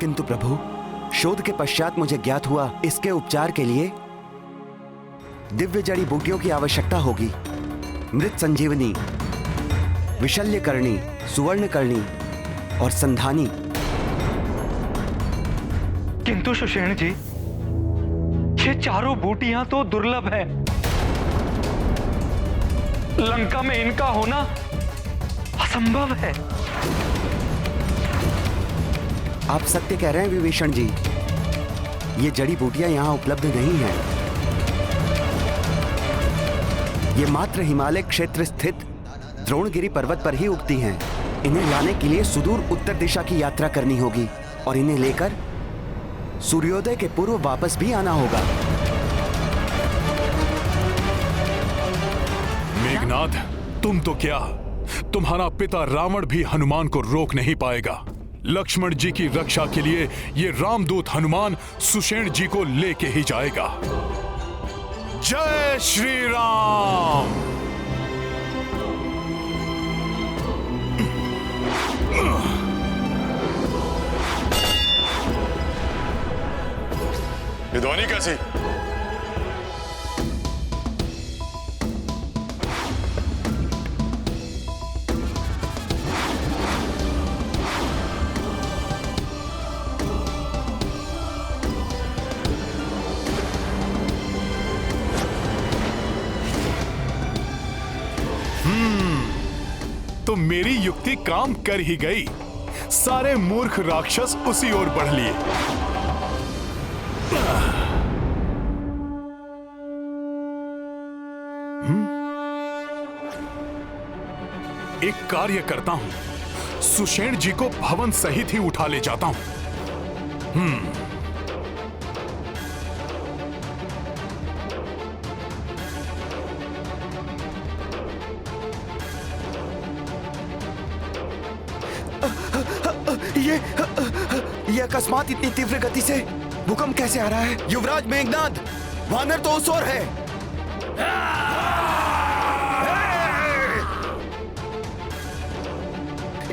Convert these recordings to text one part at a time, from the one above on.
किंतु प्रभु, शोध के पश्चात मुझे ज्ञात हुआ इसके उपचार के लिए दिव्य जड़ी बूटियों की आवश्यकता होगी। मृत संजीवनी, विशल्यकर्णी, सुवर्णकर्णी और संधानी। किंतु सुषेण जी, ये चारों बूटियां तो दुर्लभ हैं। लंका में इनका होना असंभव है। आप सत्य कह रहे हैं विभीषण जी, ये जड़ी बूटियां यहां उपलब्ध नहीं हैं। ये मात्र हिमालय क्षेत्र स्थित द्रोणगिरी पर्वत पर ही उगती हैं। इन्हें लाने के लिए सुदूर उत्तर दिशा की यात्रा करनी होगी और इन्हें लेकर सूर्योदय के पूर्व वापस भी आना होगा। मेघनाद, तुम तो क्या, तुम्हारा पिता रावण भी हनुमान को रोक नहीं पाएगा। लक्ष्मण जी की रक्षा के लिए ये रामदूत हनुमान सुषेण जी को लेके ही जाएगा। जय श्री राम। ये ध्वनि कैसी? तो मेरी युक्ति काम कर ही गई। सारे मूर्ख राक्षस उसी ओर बढ़ लिए। एक कार्य करता हूं, सुषेण जी को भवन सहित ही उठा ले जाता हूं। ये अकस्मात इतनी तीव्र गति से भूकंप कैसे आ रहा है? युवराज मेघनाद, वानर तो उस ओर है।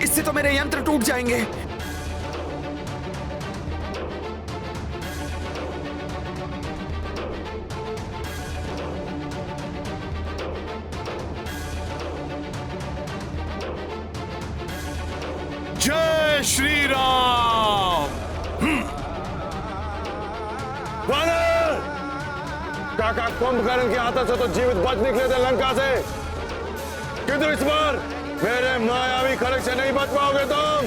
इससे तो मेरे यंत्र टूट जाएंगे। जय श्री राम। वानर! काका कुंभकर्ण के हाथों से तो जीवित बच निकले थे लंका से, किंतु इस बार मेरे मायावी खड़ग से नहीं बच पाओगे तुम।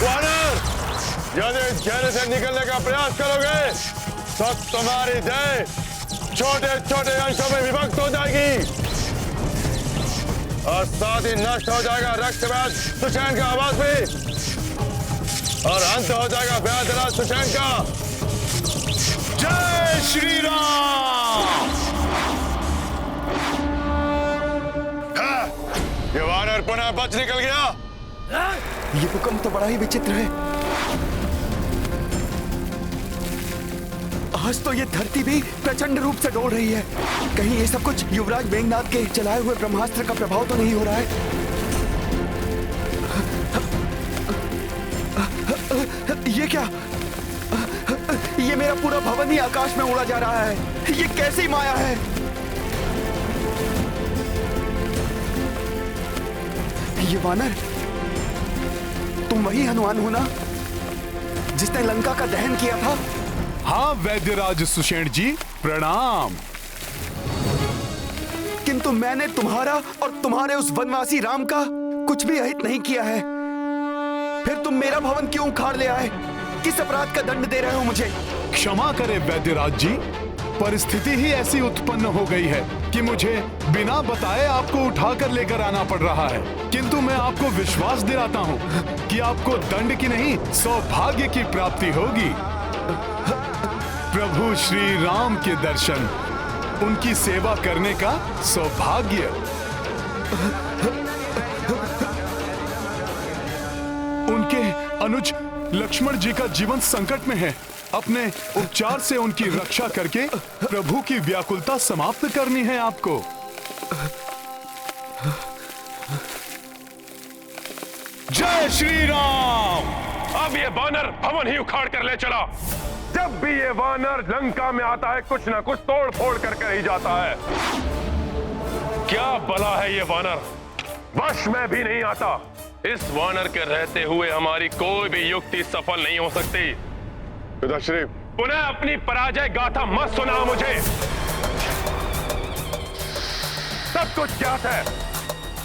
वानर, यदि इस घेरे से निकलने का प्रयास करोगे तो तुम्हारी देह छोटे छोटे अंशों में विभक्त हो जाएगी और साथ ही नष्ट हो जाएगा रक्तवाद सुषेण का आवाज भी, और अंत हो जाएगा व्याधराज सुषेण का। जय श्री राम। ये वानर पुनः बच निकल गया। ये भूकंप तो बड़ा ही विचित्र है। आज तो ये धरती भी प्रचंड रूप से डोल रही है। कहीं ये सब कुछ युवराज मेघनाद के चलाए हुए ब्रह्मास्त्र का प्रभाव तो नहीं हो रहा है? ये क्या? ये मेरा पूरा भवन ही आकाश में उड़ा जा रहा है। ये कैसी माया है? ये वानर, तुम वही हनुमान हो ना जिसने लंका का दहन किया था? हाँ वैद्यराज सुषेण जी, प्रणाम। किंतु मैंने तुम्हारा और तुम्हारे उस वनवासी राम का कुछ भी अहित नहीं किया है। फिर तुम मेरा भवन क्यों उखाड़ ले आए? किस अपराध का दंड दे रहे हो मुझे? क्षमा करें वैद्यराज जी, परिस्थिति ही ऐसी उत्पन्न हो गई है कि मुझे बिना बताए आपको उठाकर लेकर आना पड़ रहा है। किंतु मैं आपको विश्वास दिलाता हूँ कि आपको दंड की नहीं सौभाग्य की प्राप्ति होगी। प्रभु श्री राम के दर्शन, उनकी सेवा करने का सौभाग्य। उनके अनुज लक्ष्मण जी का जीवन संकट में है। अपने उपचार से उनकी रक्षा करके प्रभु की व्याकुलता समाप्त करनी है आपको। जय श्री राम। अब ये वानर भवन ही उखाड़ कर ले चला। जब भी ये वानर लंका में आता है कुछ ना कुछ तोड़ फोड़ कर ही जाता है। क्या भला है ये वानर, वश में भी नहीं आता। इस वानर के रहते हुए हमारी कोई भी युक्ति सफल नहीं हो सकती। पिताश्री, पुनः अपनी पराजय गाथा मत सुनाओ मुझे। सब कुछ ज्ञात है।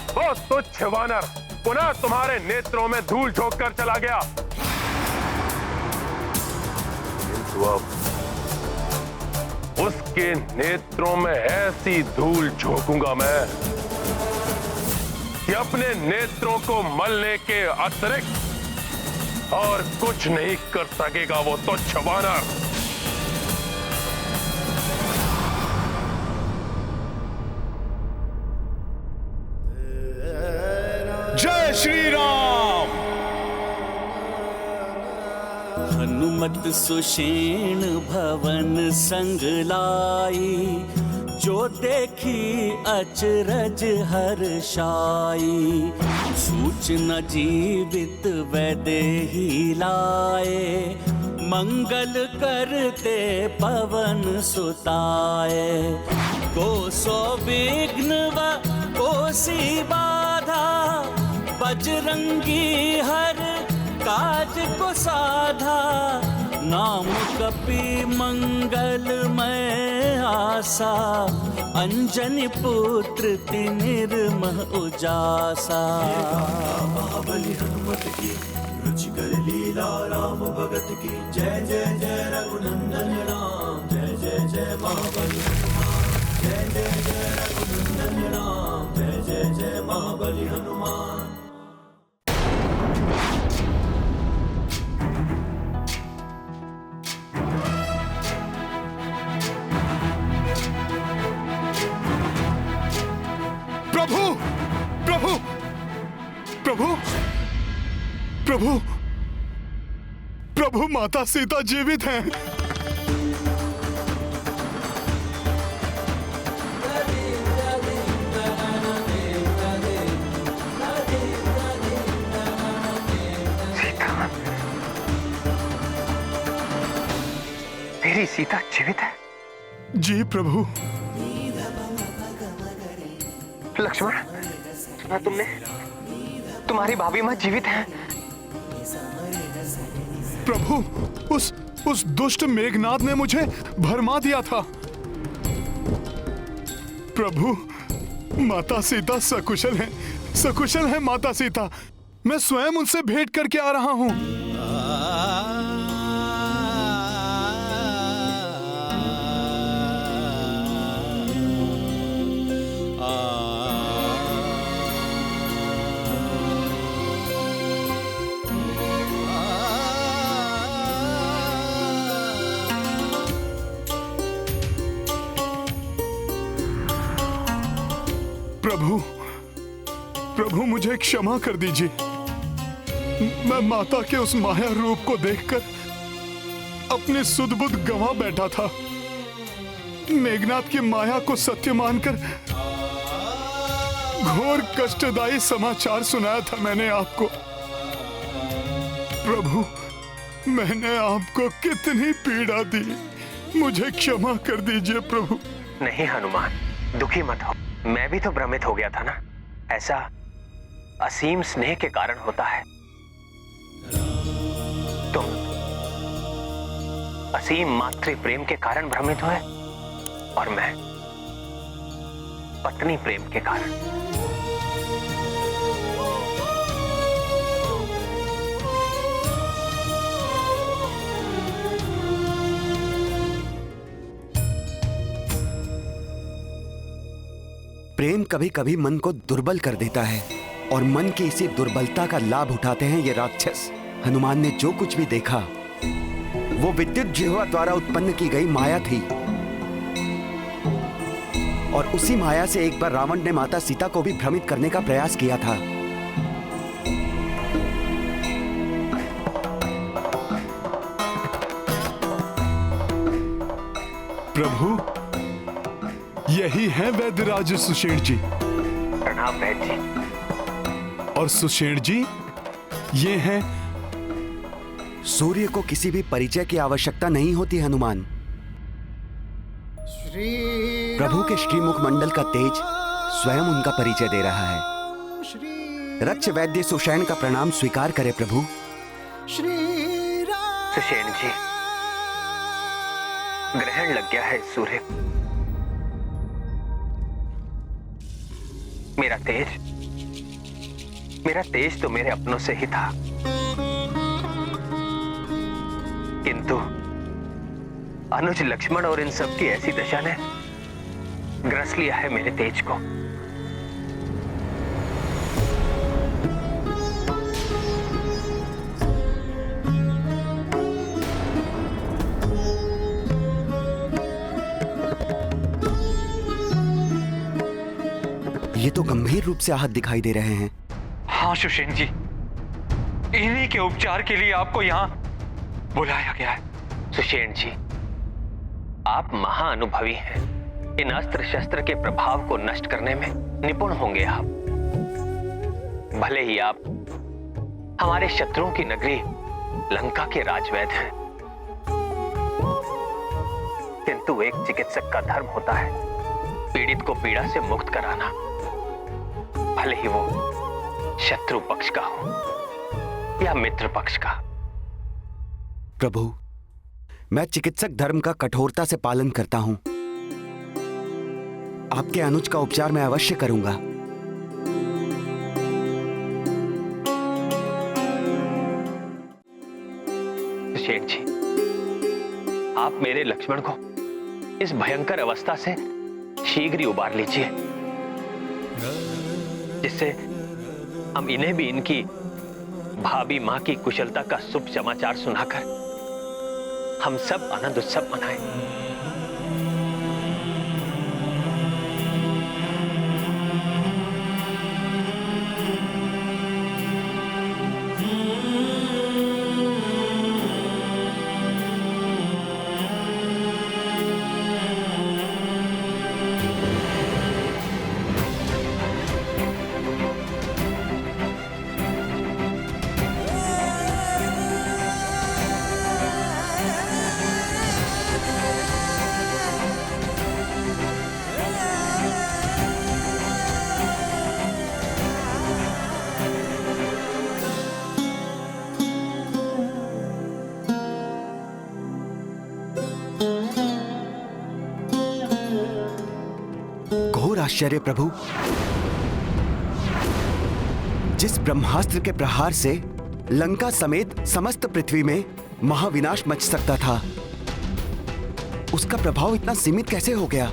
वो तुच्छ वानर पुनः तुम्हारे नेत्रों में धूल झोंक कर चला गया। किंतु अब उसके नेत्रों में ऐसी धूल झोंकूंगा मैं कि अपने नेत्रों को मलने के अतिरिक्त और कुछ नहीं कर सकेगा वो तुच्छ वानर। जय श्री राम। हनुमत सुषेण भवन संग लाई, जो देखी अचरज हर्षाई। सूचना जीवित वैदेही लाए, मंगल करते पवन सुताए। कोसो विघ्न व कोसी बाधा, बजरंगी हर काज को साधा। नाम कपि मंगलमय आसा, अंजनी पुत्र निर्मह उजासा। महाबली हनुमत की रुचिकर लीला राम भगत की। जय जय जय रघुनंदन राम, जय जय जय महाबली हनुमान। जय जय जय रघुनंदन राम, जय जय जय महाबली हनुमान। प्रभु प्रभु प्रभु प्रभु प्रभु, माता सीता जीवित हैं। मेरी सीता जीवित है? जी प्रभु। लक्ष्मण, सुना तुमने? तुम्हारी भाभी मां जीवित है। प्रभु, उस दुष्ट मेघनाद ने मुझे भरमा दिया था। प्रभु, माता सीता सकुशल हैं, सकुशल हैं माता सीता। मैं स्वयं उनसे भेंट करके आ रहा हूं। प्रभु, प्रभु मुझे क्षमा कर दीजिए। मैं माता के उस माया रूप को देखकर अपनी सुध-बुध गंवा बैठा था। मेघनाद की माया को सत्य मानकर घोर कष्टदायी समाचार सुनाया था मैंने आपको। प्रभु, मैंने आपको कितनी पीड़ा दी, मुझे क्षमा कर दीजिए प्रभु। नहीं हनुमान, दुखी मत हो। मैं भी तो भ्रमित हो गया था ना। ऐसा असीम स्नेह के कारण होता है। तुम असीम मातृ प्रेम के कारण भ्रमित हुए और मैं पत्नी प्रेम के कारण। प्रेम कभी कभी मन को दुर्बल कर देता है और मन की इसी दुर्बलता का लाभ उठाते हैं ये राक्षस। हनुमान ने जो कुछ भी देखा वो विद्युत जिह्वा द्वारा उत्पन्न की गई माया थी और उसी माया से एक बार रावण ने माता सीता को भी भ्रमित करने का प्रयास किया था। प्रभु, यही है वैद्यराज सुषेण जी। प्रणाम वैद्य जी। और सुषेण जी, ये हैं। सूर्य को किसी भी परिचय की आवश्यकता नहीं होती हनुमान। प्रभु के श्रीमुख मंडल का तेज स्वयं उनका परिचय दे रहा है। रक्ष वैद्य सुषेण का प्रणाम स्वीकार करे प्रभु। सुषेण जी, ग्रहण लग गया है सूर्य। मेरा तेज तो मेरे अपनों से ही था, किंतु अनुज लक्ष्मण और इन सब की ऐसी दशा ने ग्रस लिया है मेरे तेज को। ये तो गंभीर रूप से आहत दिखाई दे रहे हैं। हाँ सुषेण जी, इन्हीं के उपचार के लिए आपको यहाँ बुलाया गया है। सुषेण जी, आप महाअनुभवी हैं। इन अस्त्र शस्त्र के प्रभाव को नष्ट करने में निपुण होंगे आप। भले ही आप हमारे शत्रुओं की नगरी लंका के राजवैद्य हैं, किंतु एक चिकित्सक का धर्म होता है पीड़ित को पीड़ा से मुक्त कराना, भले ही वो शत्रु पक्ष का हो या मित्र पक्ष का। प्रभु, मैं चिकित्सक धर्म का कठोरता से पालन करता हूं। आपके अनुज का उपचार मैं अवश्य करूंगा। सुषेण जी, आप मेरे लक्ष्मण को इस भयंकर अवस्था से शीघ्र ही उबार लीजिए, जिससे हम इन्हें भी इनकी भाभी मां की कुशलता का शुभ समाचार सुनाकर हम सब आनंद उत्सव मनाएं। घोर आश्चर्य प्रभु, जिस ब्रह्मास्त्र के प्रहार से लंका समेत समस्त पृथ्वी में महाविनाश मच सकता था, उसका प्रभाव इतना सीमित कैसे हो गया?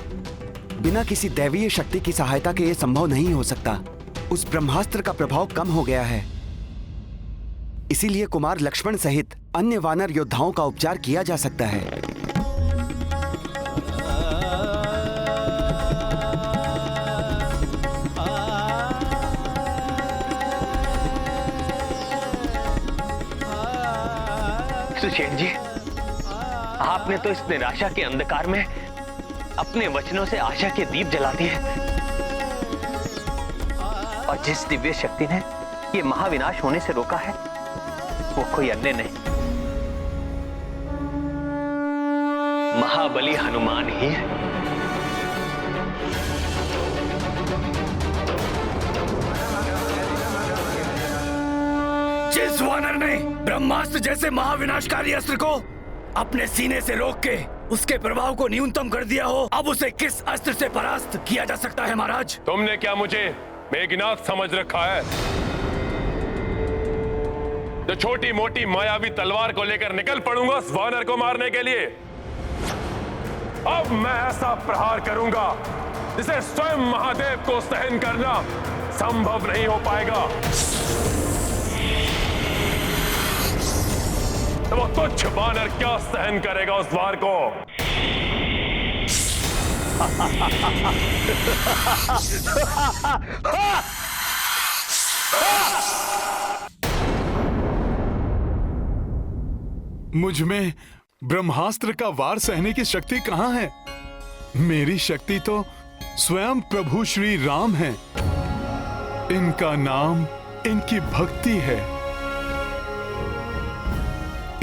बिना किसी दैवीय शक्ति की सहायता के यह संभव नहीं हो सकता। उस ब्रह्मास्त्र का प्रभाव कम हो गया है, इसीलिए कुमार लक्ष्मण सहित अन्य वानर योद्धाओं का उपचार किया जा सकता है। सुषेण जी, आपने तो इस निराशा के अंधकार में अपने वचनों से आशा के दीप जला दिए, और जिस दिव्य शक्ति ने ये महाविनाश होने से रोका है वो कोई अन्य नहीं, महाबली हनुमान ही है। जिस वानर ने ब्रह्मास्त्र जैसे महाविनाशकारी अस्त्र को अपने सीने से रोक के उसके प्रभाव को न्यूनतम कर दिया हो, अब उसे किस अस्त्र से परास्त किया जा सकता है महाराज? तुमने क्या मुझे बेगुनाह समझ रखा है? जो छोटी मोटी मायावी तलवार को लेकर निकल पड़ूंगा उस वानर को मारने के लिए। अब मैं ऐसा प्रहार करूंगा जिसे स्वयं महादेव को सहन करना संभव नहीं हो पाएगा। तो वो तुच्छ वानर क्या सहन करेगा उस वार को? मुझ में ब्रह्मास्त्र का वार सहने की शक्ति कहां है? मेरी शक्ति तो स्वयं प्रभु श्री राम है। इनका नाम इनकी भक्ति है।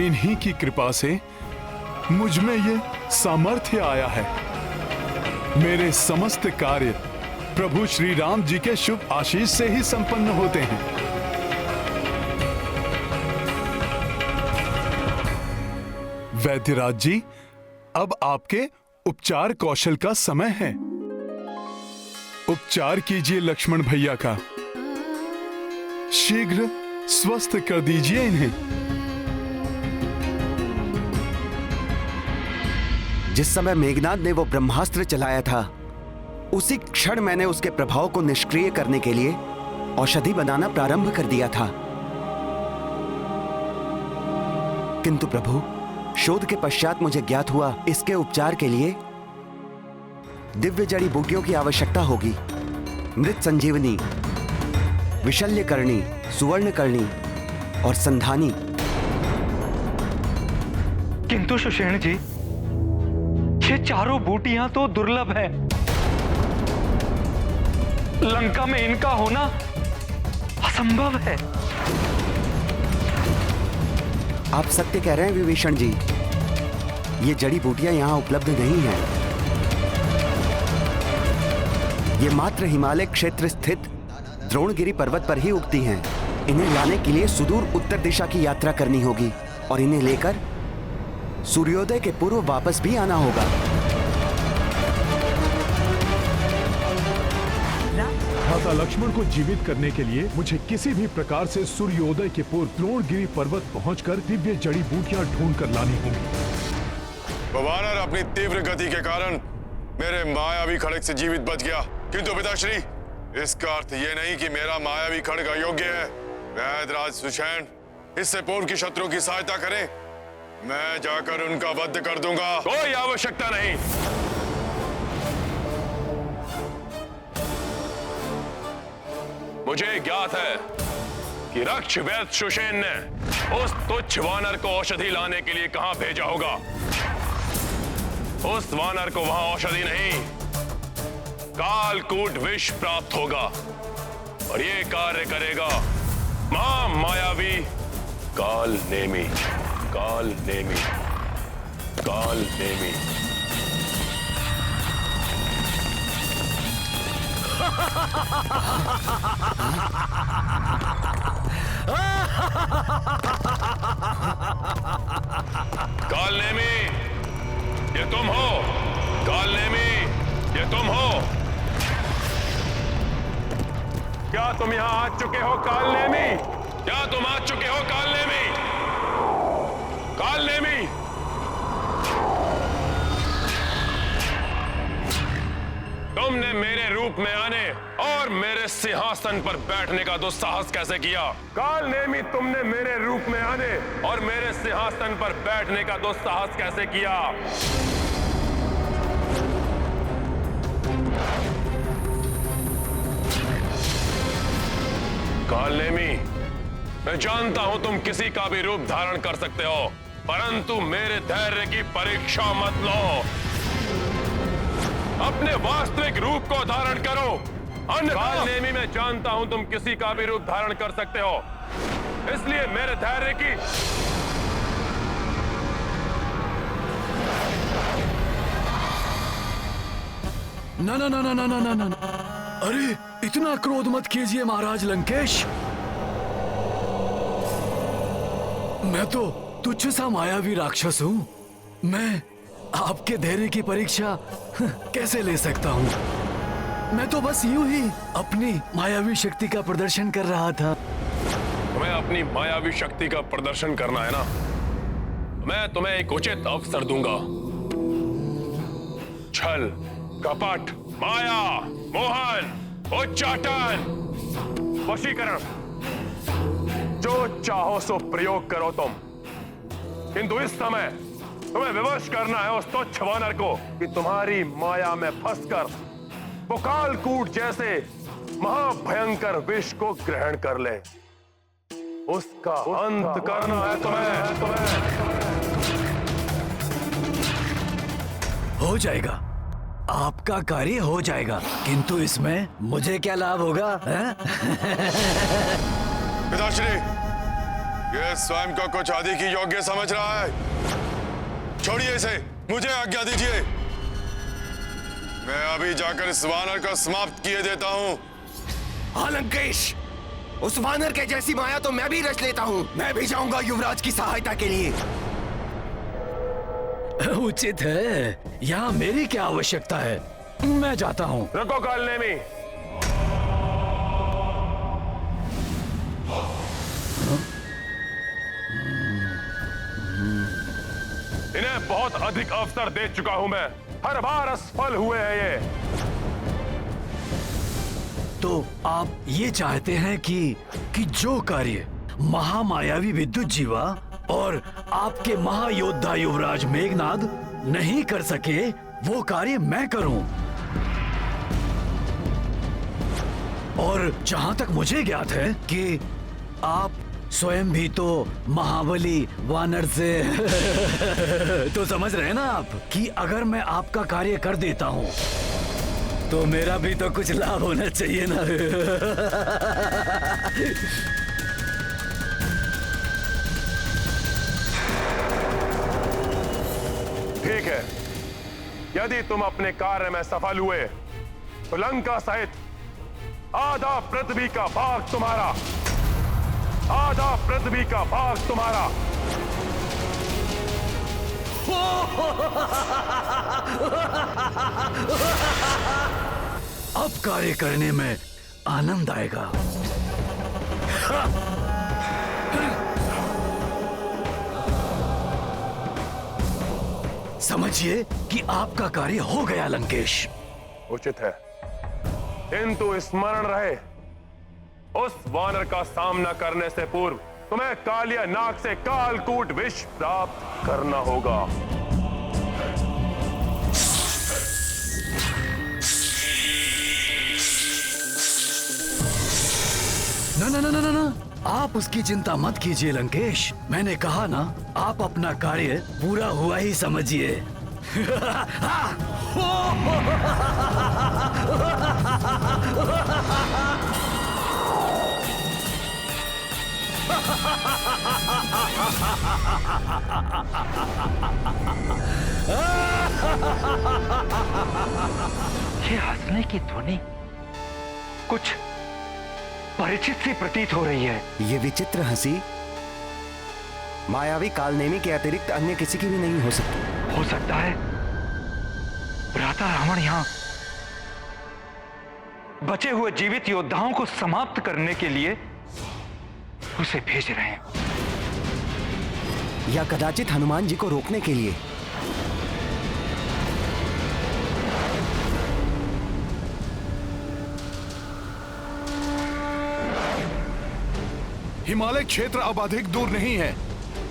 इन्हीं की कृपा से मुझ में ये सामर्थ्य आया है। मेरे समस्त कार्य प्रभु श्री राम जी के शुभ आशीष से ही संपन्न होते हैं। वैद्यराज जी, अब आपके उपचार कौशल का समय है। उपचार कीजिए लक्ष्मण भैया का। शीघ्र स्वस्थ कर दीजिए इन्हें। जिस समय मेघनाथ ने वो ब्रह्मास्त्र चलाया था, उसी क्षण मैंने उसके प्रभाव को निष्क्रिय करने के लिए औषधि बनाना प्रारंभ कर दिया था। किंतु प्रभु, शोध के पश्चात मुझे ज्ञात हुआ इसके उपचार के लिए दिव्य जड़ी बूटियों की आवश्यकता होगी। मृत संजीवनी, विशल्यकर्णी, सुवर्णकर्णी और संधानी। किंतु सुषेण जी, ये चारों बूटियां तो दुर्लभ हैं। लंका में इनका होना असंभव है। आप सत्य कह रहे हैं विभीषण जी, ये जड़ी बूटियां यहां उपलब्ध नहीं हैं। ये मात्र हिमालय क्षेत्र स्थित द्रोणगिरी पर्वत पर ही उगती हैं। इन्हें लाने के लिए सुदूर उत्तर दिशा की यात्रा करनी होगी और इन्हें लेकर सूर्योदय के पूर्व वापस भी आना होगा। माता लक्ष्मण को जीवित करने के लिए मुझे किसी भी प्रकार से सूर्योदय के पूर्व द्रोणगिरी पर्वत पहुंचकर दिव्य जड़ी बूटियां ढूंढ कर लानी होंगी। वानर अपनी तीव्र गति के कारण मेरे मायावी खड्ग से जीवित बच गया, किंतु पिताश्री, इसका अर्थ ये नहीं कि मेरा मायावी खड्ग अयोग्य है। वैद्यराज सुषेण इससे पूर्व की शत्रुओं की सहायता करें, मैं जाकर उनका वध कर दूंगा। कोई आवश्यकता नहीं। मुझे ज्ञात है कि रक्ष वैद्य सुषेण ने उस तुच्छ वानर को औषधि लाने के लिए कहां भेजा होगा। उस वानर को वहां औषधि नहीं, कालकूट विष प्राप्त होगा और ये कार्य करेगा मायावी काल नेमी। काल नेमी, काल नेमी। काल नेमी, ये तुम हो? काल नेमी, ये तुम हो? क्या तुम यहां आ चुके हो काल नेमी? क्या तुम आ चुके हो काल नेमी? काल नेमी, तुमने मेरे रूप में आने और मेरे सिंहासन पर बैठने का दुस्साहस कैसे किया? काल नेमी, तुमने मेरे रूप में आने और मेरे सिंहासन पर बैठने का दुस्साहस कैसे किया? काल नेमी, मैं जानता हूं तुम किसी का भी रूप धारण कर सकते हो, परंतु मेरे धैर्य की परीक्षा मत लो। अपने वास्तविक रूप को धारण करो। काल नेमी, मैं जानता हूं तुम किसी का भी रूप धारण कर सकते हो, इसलिए मेरे धैर्य की ना ना ना ना ना ना ना ना। अरे इतना क्रोध मत कीजिए महाराज लंकेश। मैं तो तुच्छ सा मायावी राक्षस हूँ। मैं आपके धैर्य की परीक्षा कैसे ले सकता हूँ? मैं तो बस यूं ही अपनी मायावी शक्ति का प्रदर्शन कर रहा था। तुम्हें अपनी मायावी शक्ति का प्रदर्शन करना है ना? मैं तुम्हें एक उचित अवसर दूंगा। छल, कपट, माया, मोहन, उच्चाटन, वशीकरण, जो चाहो सो प्रयोग करो तुम, किंतु इस समय तुम्हें विवश करना है उस तुच्छ वानर को कि तुम्हारी माया में फंसकर वो कालकूट जैसे महाभयंकर विष को ग्रहण कर ले। उसका अंत करना है तुम्हें। हो जाएगा, आपका कार्य हो जाएगा, किंतु इसमें मुझे क्या लाभ होगा? पिताश्री, ये स्वयं को कुछ आदि की योग्य समझ रहा है। छोड़िए इसे, मुझे आज्ञा दीजिए। मैं अभी जाकर इस वानर को समाप्त किए देता हूँ। हाँ लंकेश, उस वानर के जैसी माया तो मैं भी रच लेता हूँ। मैं भी जाऊंगा युवराज की सहायता के लिए। उचित है, यहाँ मेरी क्या आवश्यकता है? मैं जाता हूँ। रुको कालनेमी। इन्हें बहुत अधिक अवसर दे चुका हूं मैं, हर बार असफल हुए हैं ये। तो आप ये चाहते हैं कि जो कार्य महामायावी विद्युत जीवा और आपके महायोद्धा युवराज मेघनाद नहीं कर सके, वो कार्य मैं करूं। और जहां तक मुझे ज्ञात है कि आप स्वयं भी तो महाबली वानर से तो समझ रहे हैं ना आप कि अगर मैं आपका कार्य कर देता हूं तो मेरा भी तो कुछ लाभ होना चाहिए ना। ठीक है, यदि तुम अपने कार्य में सफल हुए तो लंका सहित आधा पृथ्वी का भाग तुम्हारा, आधा पृथ्वी का भाग तुम्हारा। अब कार्य करने में आनंद आएगा। समझिए कि आपका कार्य हो गया लंकेश। उचित है, किंतु स्मरण रहे, उस वानर का सामना करने से पूर्व तुम्हें कालिया नाग से कालकूट विष प्राप्त करना होगा। ना, आप उसकी चिंता मत कीजिए लंकेश। मैंने कहा ना, आप अपना कार्य पूरा हुआ ही समझिए। ये हंसने की ध्वनि कुछ परिचित सी प्रतीत हो रही है। ये विचित्र हंसी मायावी कालनेमी के अतिरिक्त अन्य किसी की भी नहीं हो सकती। हो सकता है भ्राता रावण यहाँ बचे हुए जीवित योद्धाओं को समाप्त करने के लिए उसे भेज रहे हैं, या कदाचित हनुमान जी को रोकने के लिए। हिमालय क्षेत्र अब अधिक दूर नहीं है।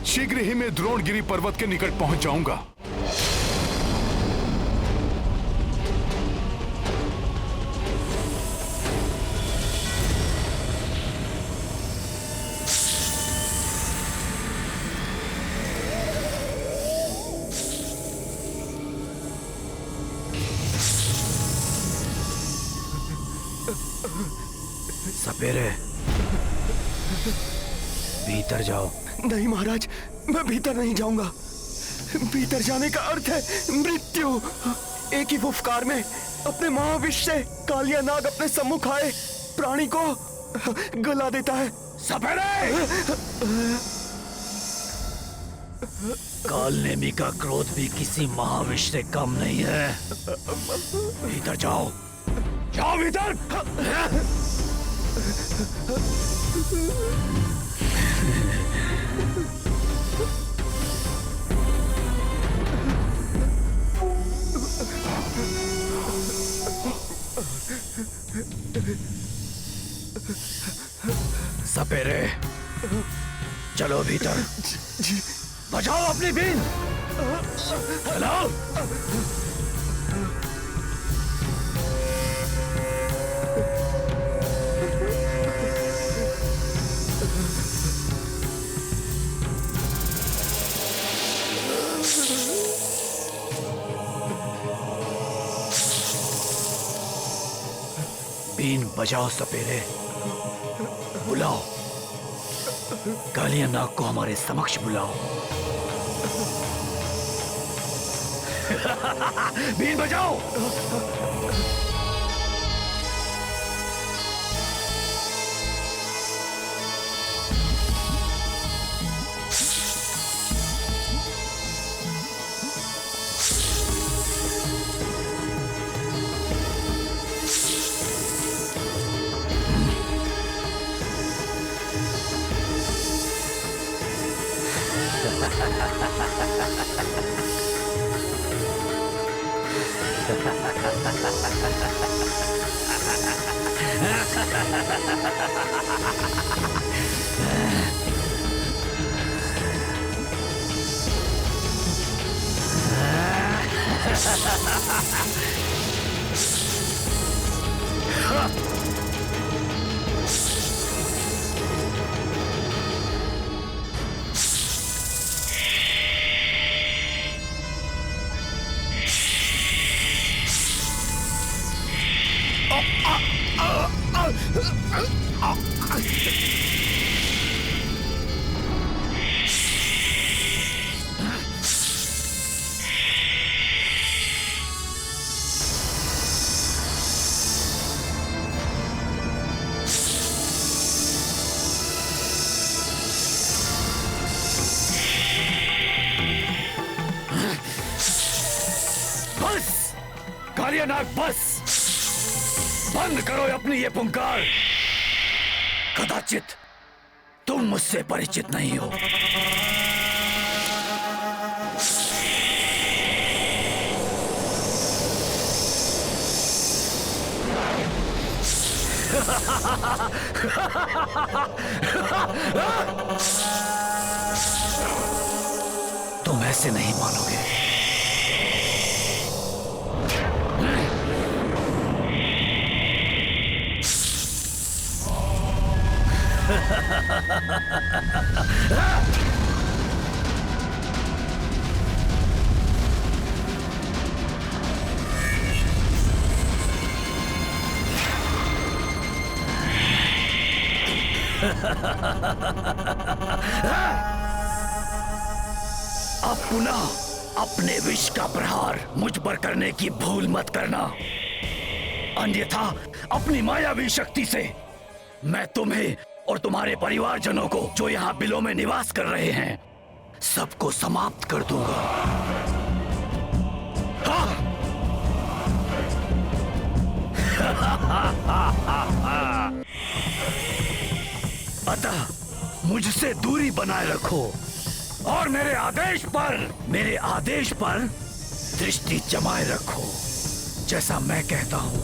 शीघ्र ही मैं द्रोणगिरी पर्वत के निकट पहुंच जाऊंगा। सपेरे, भीतर जाओ। नहीं महाराज, मैं भीतर नहीं जाऊंगा। भीतर जाने का अर्थ है मृत्यु। एक ही फुफकार में अपने महाविष से कालिया नाग अपने सम्मुख आए प्राणी को गला देता है। सपेरे! कालनेमी का क्रोध भी किसी महाविष से कम नहीं है। भीतर जाओ, जाओ भीतर। सपेरे, चलो भीतर। बजाओ अपनी बीन। चलो। बीन बजाओ सपेरे, बुलाओ कालिया नाग को हमारे समक्ष बुलाओ। बीन बजाओ। कालियानाग बस, बंद करो अपनी ये पुकार। कदाचित तुम मुझसे परिचित नहीं हो। तुम ऐसे नहीं मानोगे। अब पुनः अपने विष का प्रहार मुझ पर करने की भूल मत करना, अन्यथा अपनी मायावी शक्ति से मैं तुम्हें और तुम्हारे परिवारजनों को जो यहाँ बिलों में निवास कर रहे हैं सबको समाप्त कर दूंगा। अतः मुझसे दूरी बनाए रखो और मेरे आदेश पर दृष्टि जमाए रखो, जैसा मैं कहता हूं।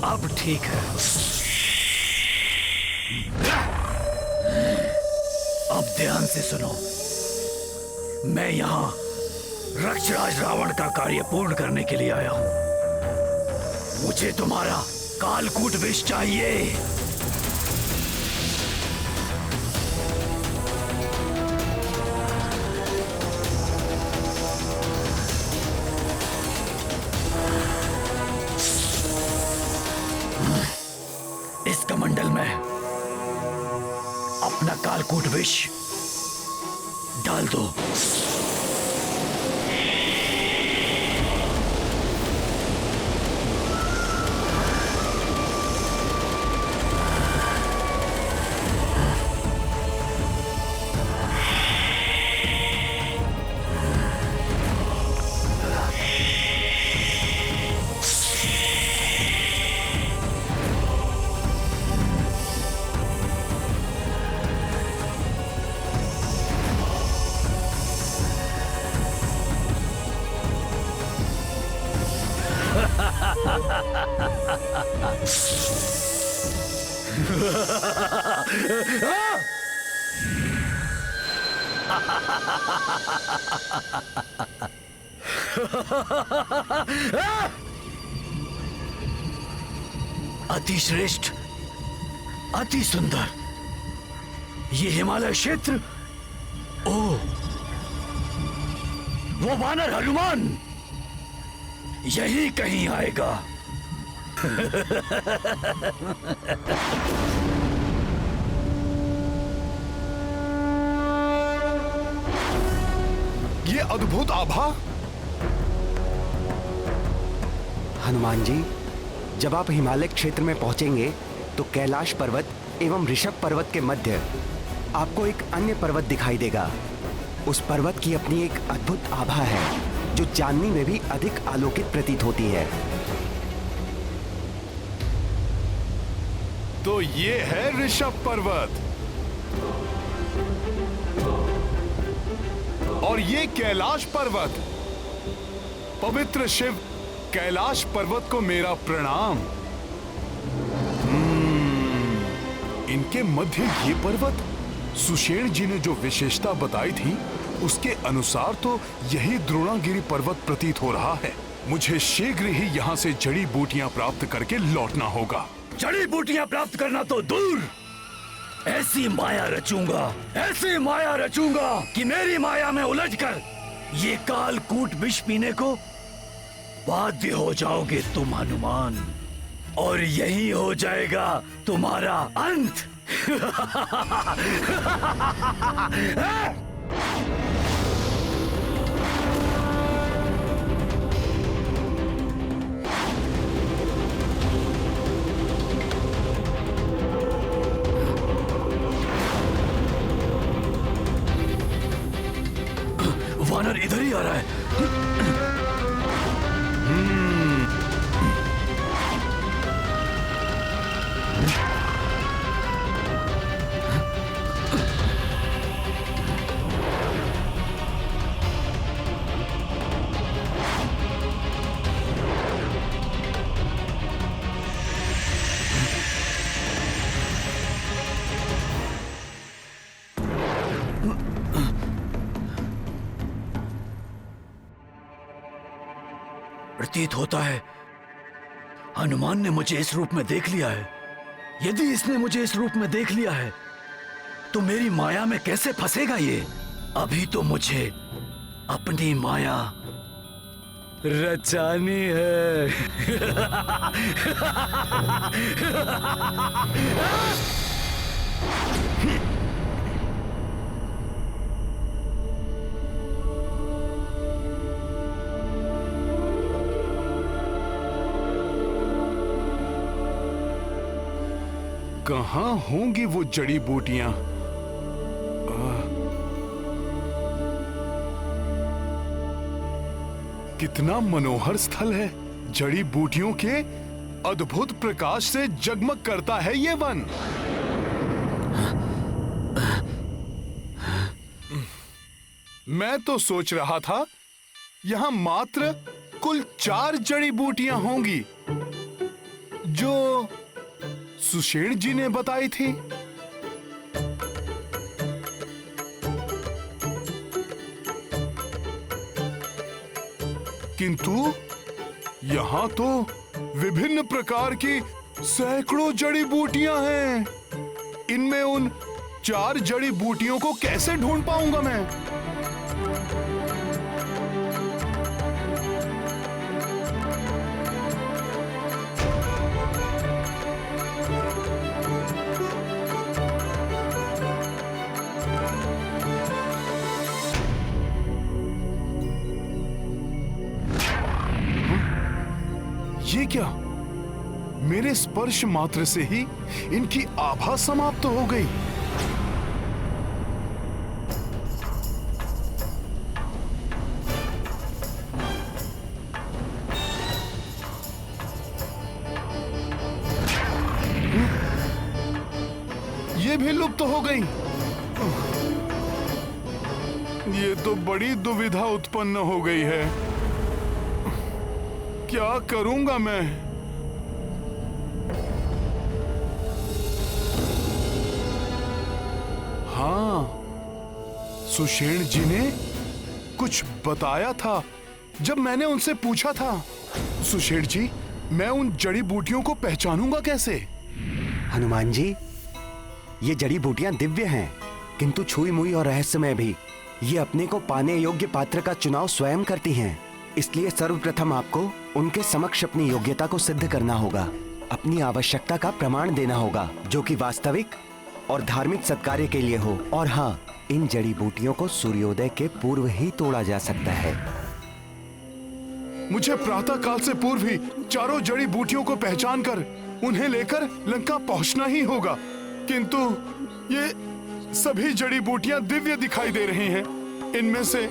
अब ठीक है। अब ध्यान से सुनो, मैं यहाँ रक्षराज रावण का कार्य पूर्ण करने के लिए आया हूं। मुझे तुम्हारा कालकूट विष चाहिए। इस कमंडल में अपना कालकूट विष डाल दो। अति श्रेष्ठ, अति सुंदर, ये हिमालय क्षेत्र, ओ वो वानर हनुमान यही कहीं आएगा। ये अद्भुत आभा। हनुमान जी, जब आप हिमालय क्षेत्र में पहुंचेंगे तो कैलाश पर्वत एवं ऋषभ पर्वत के मध्य आपको एक अन्य पर्वत दिखाई देगा। उस पर्वत की अपनी एक अद्भुत आभा है जो चांदनी में भी अधिक आलोकित प्रतीत होती है। तो ये है ऋषभ पर्वत और ये कैलाश पर्वत। पवित्र शिव कैलाश पर्वत को मेरा प्रणाम। इनके मध्य ये पर्वत, सुषेण जी ने जो विशेषता बताई थी उसके अनुसार तो यही द्रोणागिरी पर्वत प्रतीत हो रहा है। मुझे शीघ्र ही यहाँ से जड़ी बूटियां प्राप्त करके लौटना होगा। जड़ी बूटियां प्राप्त करना तो दूर, ऐसी माया रचूंगा कि मेरी माया में उलझकर ये कालकूट विष पीने को बाध्य हो जाओगे तुम हनुमान, और यही हो जाएगा तुम्हारा अंत। वानर इधर ही आ रहा है। प्रतीत होता है हनुमान ने मुझे इस रूप में देख लिया है। यदि इसने मुझे इस रूप में देख लिया है तो मेरी माया में कैसे फंसेगा ये? अभी तो मुझे अपनी माया रचानी है। कहाँ होंगी वो जड़ी बूटियां? कितना मनोहर स्थल है। जड़ी बूटियों के अद्भुत प्रकाश से जगमग करता है ये वन। मैं तो सोच रहा था यहां मात्र कुल 4 जड़ी बूटियां होंगी जो सुषेण जी ने बताई थी। किंतु यहां तो विभिन्न प्रकार की सैकड़ों जड़ी बूटियां हैं। इनमें उन 4 जड़ी बूटियों को कैसे ढूंढ पाऊंगा मैं? ये क्या? मेरे स्पर्श मात्र से ही इनकी आभा समाप्त हो गई। ये भी लुप्त हो गई। ये तो बड़ी दुविधा उत्पन्न हो गई है। क्या करूंगा मैं? हाँ, सुषेण जी ने कुछ बताया था जब मैंने उनसे पूछा था, सुषेण जी, मैं उन जड़ी बूटियों को पहचानूंगा कैसे? हनुमान जी, ये जड़ी बूटियां दिव्य हैं, किंतु छुई मुई और रहस्यमय भी। ये अपने को पाने योग्य पात्र का चुनाव स्वयं करती हैं। इसलिए सर्वप्रथम आपको उनके समक्ष अपनी योग्यता को सिद्ध करना होगा, अपनी आवश्यकता का प्रमाण देना होगा, जो कि वास्तविक और धार्मिक सत्कार्य के लिए हो। और हाँ, इन जड़ी बूटियों को सूर्योदय के पूर्व ही तोड़ा जा सकता है। मुझे प्रातः काल से पूर्व ही चारों जड़ी बूटियों को पहचान कर उन्हें लेकर लंका पहुंचना ही होगा, किंतु ये सभी जड़ी बूटियां दिव्य दिखाई दे रही हैं। इनमें से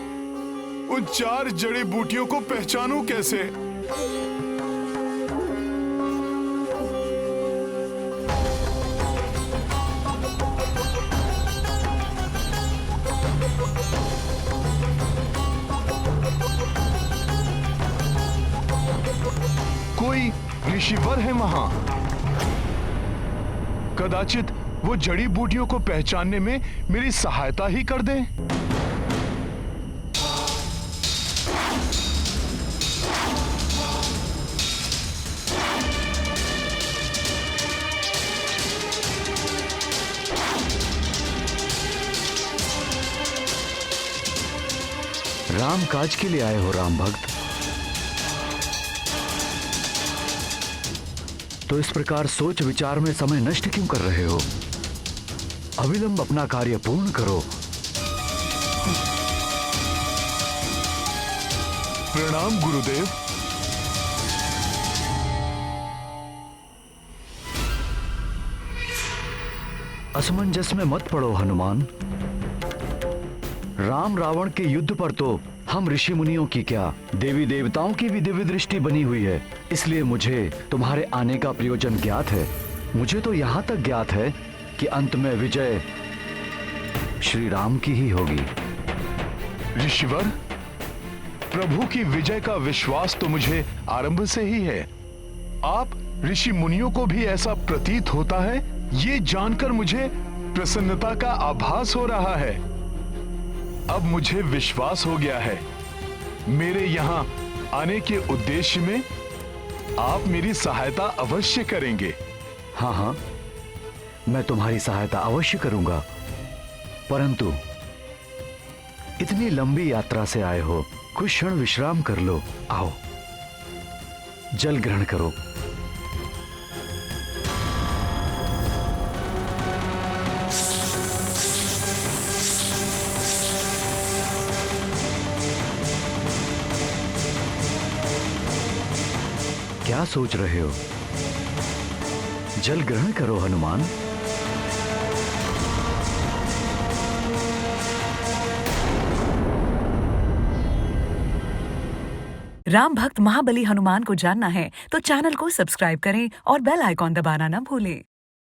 उन 4 जड़ी बूटियों को पहचानूं कैसे? कोई ऋषिवर है वहां। कदाचित वो जड़ी बूटियों को पहचानने में मेरी सहायता ही कर दें। राम काज के लिए आए हो राम भक्त, तो इस प्रकार सोच विचार में समय नष्ट क्यों कर रहे हो? अविलंब अपना कार्य पूर्ण करो। प्रणाम गुरुदेव। असमंजस में मत पड़ो हनुमान। राम रावण के युद्ध पर तो हम ऋषि मुनियों की क्या, देवी देवताओं की भी दिव्य दृष्टि बनी हुई है। इसलिए मुझे तुम्हारे आने का प्रयोजन ज्ञात है। मुझे तो यहां तक ज्ञात है कि अंत में विजय श्री राम की ही होगी। ऋषिवर, प्रभु की विजय का विश्वास तो मुझे आरंभ से ही है। आप ऋषि मुनियों को भी ऐसा प्रतीत होता है, ये जानकर मुझे प्रसन्नता का आभास हो रहा है। अब मुझे विश्वास हो गया है, मेरे यहां आने के उद्देश्य में आप मेरी सहायता अवश्य करेंगे। हाँ हाँ, मैं तुम्हारी सहायता अवश्य करूंगा, परंतु इतनी लंबी यात्रा से आए हो, कुछ क्षण विश्राम कर लो। आओ, जल ग्रहण करो। क्या सोच रहे हो? जल ग्रहण करो हनुमान। राम भक्त महाबली हनुमान को जानना है तो चैनल को सब्सक्राइब करें और बेल आइकॉन दबाना न भूलें।